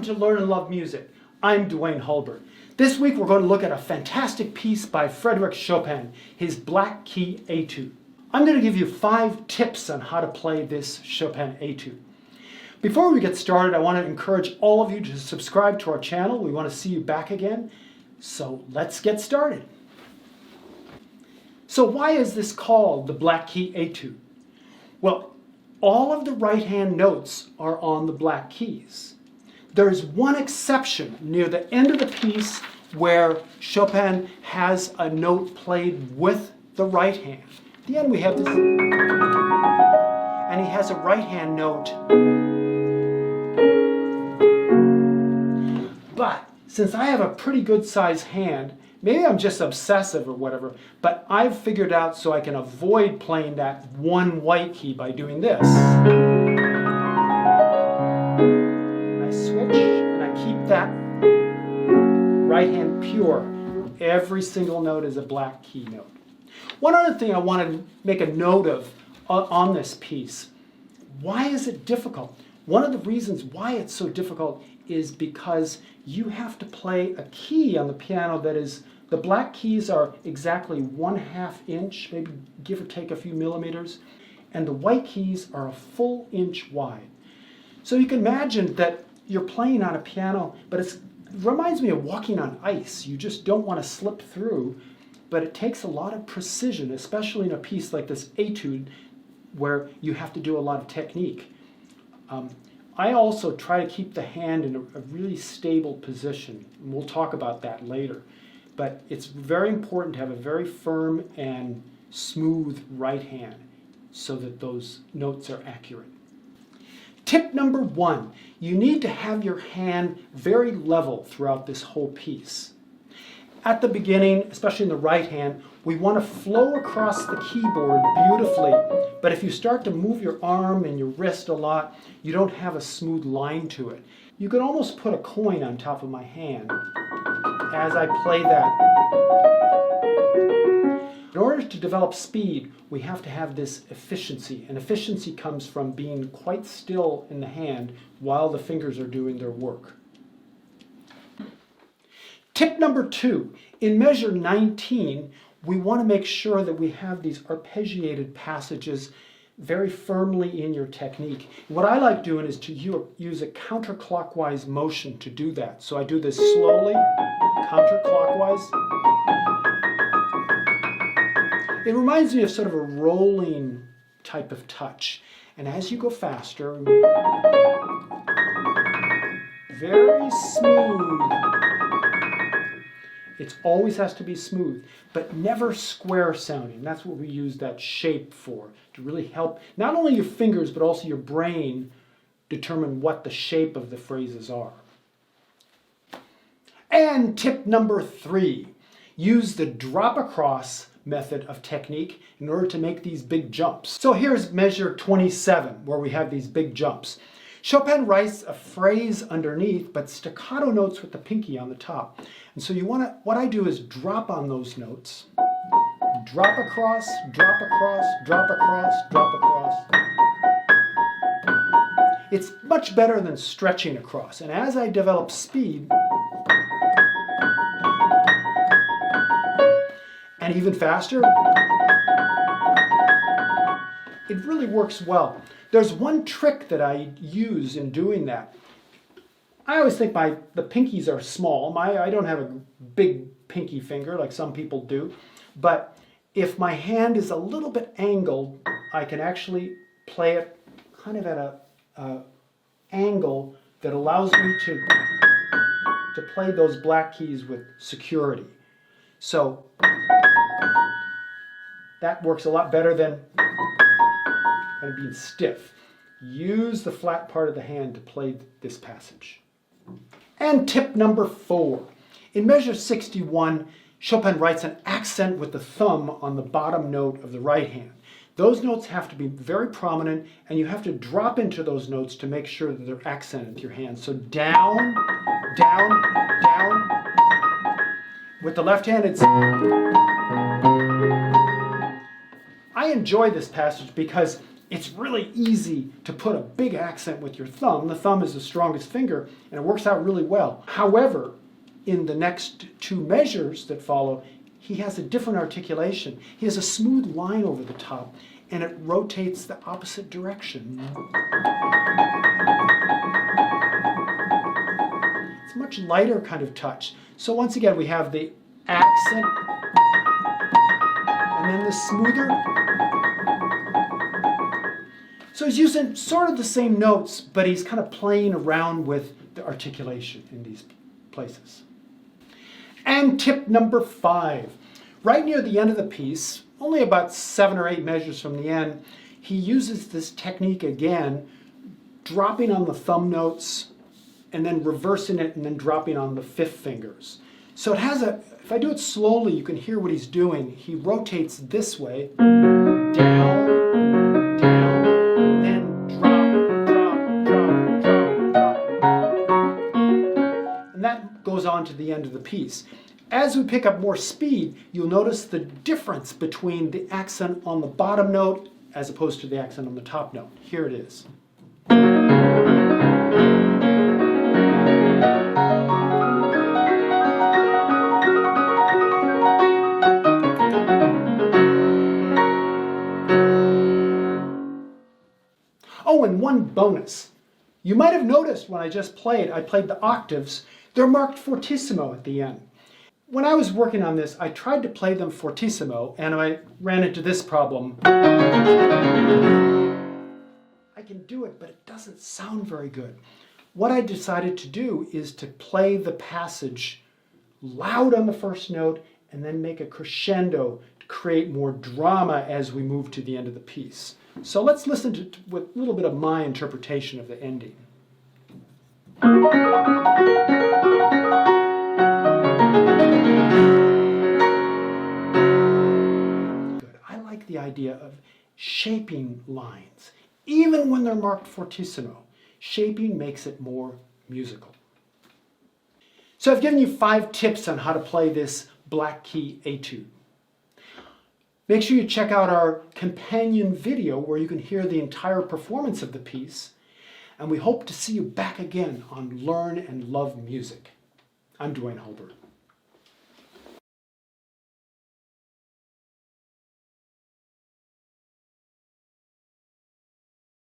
to Learn and Love Music. I'm Duane Hulbert. This week we're going to look at a fantastic piece by Frédéric Chopin, his Black Key Étude. I'm going to give you 5 tips on how to play this Chopin Étude. Before we get started, I want to encourage all of you to subscribe to our channel. We want to see you back again. So let's get started. So why is this called the Black Key Étude? Well, all of the right-hand notes are on the black keys. There's one exception near the end of the piece where Chopin has a note played with the right hand. At the end we have this, and he has a right-hand note. But since I have a pretty good sized hand, maybe I'm just obsessive or whatever, but I've figured out so I can avoid playing that one white key by doing this. I switch and I keep that right hand pure. Every single note is a black key note. One other thing I want to make a note of on this piece, why is it difficult? One of the reasons why it's so difficult is because you have to play a key on the piano that is, the black keys are exactly 1/2 inch, maybe give or take a few millimeters, and the white keys are a full inch wide. So you can imagine that you're playing on a piano, but it reminds me of walking on ice. You just don't want to slip through, but it takes a lot of precision, especially in a piece like this Étude, where you have to do a lot of technique. I also try to keep the hand in a really stable position. And we'll talk about that later. But it's very important to have a very firm and smooth right hand so that those notes are accurate. Tip number 1, you need to have your hand very level throughout this whole piece. At the beginning, especially in the right hand, we want to flow across the keyboard beautifully, but if you start to move your arm and your wrist a lot, you don't have a smooth line to it. You could almost put a coin on top of my hand as I play that. In order to develop speed, we have to have this efficiency, and efficiency comes from being quite still in the hand while the fingers are doing their work. Tip number 2, in measure 19, we want to make sure that we have these arpeggiated passages very firmly in your technique. What I like doing is to use a counterclockwise motion to do that. So I do this slowly, counterclockwise. It reminds me of sort of a rolling type of touch. And as you go faster, very smooth. It always has to be smooth, but never square sounding. That's what we use that shape for, to really help not only your fingers, but also your brain determine what the shape of the phrases are. And tip number 3, use the drop across method of technique in order to make these big jumps. So here's measure 27, where we have these big jumps. Chopin writes a phrase underneath, but staccato notes with the pinky on the top. And so what I do is drop on those notes, drop across, drop across, drop across, drop across. It's much better than stretching across. And as I develop speed, and even faster, it really works well. There's one trick that I use in doing that. I always think the pinkies are small. I don't have a big pinky finger like some people do. But if my hand is a little bit angled, I can actually play it kind of at an angle that allows me to play those black keys with security. So that works a lot better than being stiff. Use the flat part of the hand to play this passage. And tip number 4. In measure 61, Chopin writes an accent with the thumb on the bottom note of the right hand. Those notes have to be very prominent, and you have to drop into those notes to make sure that they're accented with your hand. So down, down, down. With the left hand, it's... I enjoy this passage because It's really easy to put a big accent with your thumb. The thumb is the strongest finger, and it works out really well. However, in the next two measures that follow, he has a different articulation. He has a smooth line over the top, and it rotates the opposite direction. It's a much lighter kind of touch. So once again, we have the accent, and then the smoother. So he's using sort of the same notes, but he's kind of playing around with the articulation in these places. And tip number 5. Right near the end of the piece, only about 7 or 8 measures from the end, he uses this technique again, dropping on the thumb notes and then reversing it and then dropping on the 5th fingers. So it has a, if I do it slowly, you can hear what he's doing. He rotates this way, down, down, then drop, drop, drop, drop, drop. And that goes on to the end of the piece. As we pick up more speed, you'll notice the difference between the accent on the bottom note as opposed to the accent on the top note. Here it is. Oh, and one bonus. You might have noticed when I just played, I played the octaves. They're marked fortissimo at the end. When I was working on this, I tried to play them fortissimo, and I ran into this problem. I can do it, but it doesn't sound very good. What I decided to do is to play the passage loud on the first note and then make a crescendo to create more drama as we move to the end of the piece. So let's listen to with a little bit of my interpretation of the ending. Good. I like the idea of shaping lines, even when they're marked fortissimo. Shaping makes it more musical. So I've given you 5 tips on how to play this black key etude. Make sure you check out our companion video where you can hear the entire performance of the piece. And we hope to see you back again on Learn and Love Music. I'm Duane Hulbert.